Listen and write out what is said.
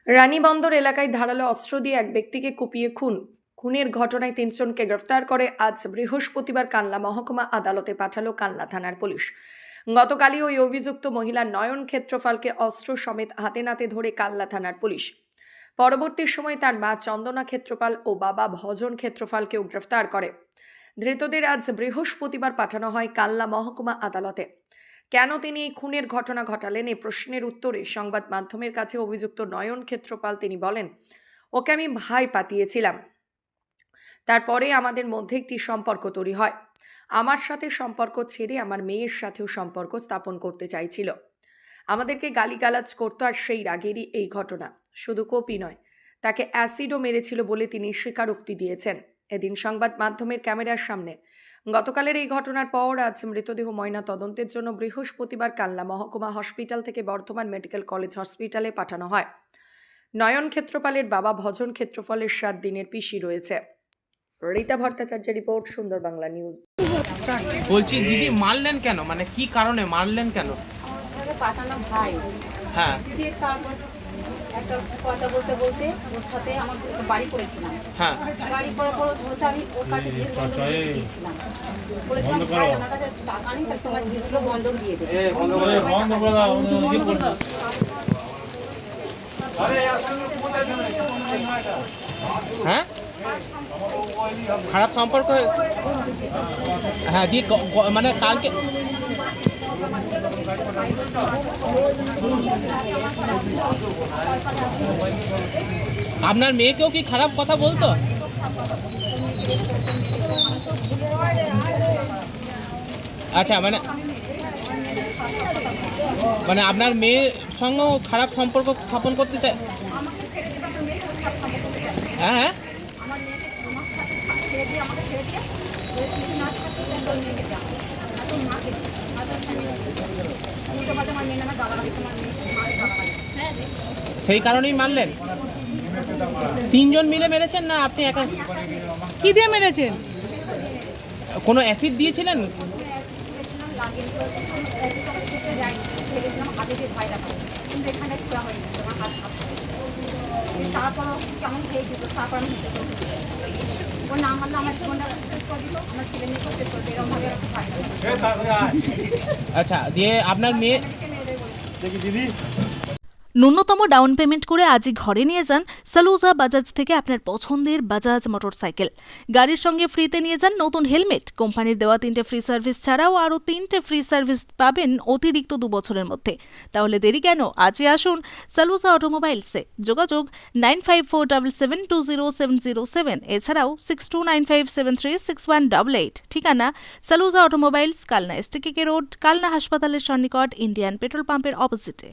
রানীবন্দর এলাকায় ধারালো অস্ত্র দিয়ে এক ব্যক্তিকে কুপিয়ে খুনের ঘটনায় 3 জনকে গ্রেফতার করে আজ বৃহস্পতিবার কালনা মহকুমা আদালতে পাঠালো কালনা থানার পুলিশ। গতকালই ওই অভিযুক্ত মহিলা নয়ন ক্ষেত্রপালকে অস্ত্র সমেত হাতে নাতে ধরে কালনা থানার পুলিশ। পরবর্তী সময় তার মা চন্দনা ক্ষেত্রপাল ও বাবা ভজন ক্ষেত্রপালকেও গ্রেফতার করে। ধৃতদের আজ বৃহস্পতিবার পাঠানো হয় কালনা মহকুমা আদালতে। কেন তিনি এই খুনের ঘটনা ঘটালেন এই প্রশ্নের উত্তরে সংবাদ মাধ্যমের কাছে অভিযুক্ত নয়ন ক্ষেত্রপাল তিনি বলেন, ওকে আমি ভাই পাতিয়েছিলাম, তারপরে আমাদের মধ্যে একটি সম্পর্ক তৈরি হয়। আমার সাথে সম্পর্ক ছেড়ে আমার মেয়ের সাথেও সম্পর্ক স্থাপন করতে চাইছিল। আমাদেরকে গালিগালাজ করতো আর সেই রাগেরই এই ঘটনা। শুধু কোপই নয়, তাকে অ্যাসিডও মেরেছিল বলে তিনি স্বীকারোক্তি দিয়েছেন এদিন সংবাদ মাধ্যমের ক্যামেরার সামনে। গতকালের এই ঘটনার পর আজ মৃতদেহ ময়না তদন্তের জন্য বৃহস্পতিবার কালনা মহকুমা হসপিটাল থেকে বর্ধমান মেডিকেল কলেজ হসপিটালে পাঠানো হয়। নয়ন ক্ষেত্রপালের বাবা ভজন ক্ষেত্রপালের 7 দিনের পিসি রয়েছে। রীতা ভট্টাচার্যের রিপোর্ট, সুন্দর বাংলা নিউজ। বলছি দিদি মারলেন কেন, মানে কি কারণে মারলেন কেন? আমার সাথে পাঠানো ভাই। হ্যাঁ দিয়ে তারপর একটা কথা বলতে বলতে ওর সাথে আমার বাড়ি করেছিলাম। হ্যাঁ বাড়ি করার পর বলতে আমি ওর কাছে জিনিস বন্ধক দিয়েছিলাম। বলেছিলাম ভাই আমার কাছে টাকা নেই, তাহলে তোমার জিনিসগুলো বন্ধক দিয়ে দেবে। হ্যাঁ খারাপ সম্পর্ক হ্যাঁ দিয়ে মানে কালকে আপনার মেয়েকেও কি খারাপ কথা বলতো? আচ্ছা মানে মানে আপনার মেয়ের সঙ্গেও খারাপ সম্পর্ক স্থাপন করতে চায়? হ্যাঁ হ্যাঁ সেই কারণেই মারলেন? 3 জন মিলে মেরেছেন না আপনি একা? কি দিয়ে মেরেছেন? কোনো অ্যাসিড দিয়েছিলেন? তারপর কেমন খেয়ে দিত, তারপর আমি ও না মারলে আমার জীবনটা শেষ করে দিত, আমার ছেলে মেয়েকে শেষ করে দিত, এরকম ভাবে আচ্ছা দিয়ে আপনার মেয়ে দিদি ন্যূনতম ডাউন পেমেন্ট করে আজই ঘরে নিয়ে যান সালুজা বাজাজ থেকে আপনার পছন্দের বাজাজ মোটরসাইকেল। গাড়ির সঙ্গে ফ্রিতে নিয়ে যান নতুন হেলমেট। কোম্পানির দেওয়া 3টে ফ্রি সার্ভিস ছাড়াও আরও 3টে ফ্রি সার্ভিস পাবেন অতিরিক্ত 2 বছরের মধ্যে। তাহলে দেরি কেন, আজই আসুন সালুজা অটোমোবাইলসে। যোগাযোগ 9547720707, এছাড়াও 6295736188। ঠিকানা Saluja automobiles, Kalna STKK road, Kalna হাসপাতালের সন্নিকট, ইন্ডিয়ান পেট্রোল পাম্পের অপোজিটে।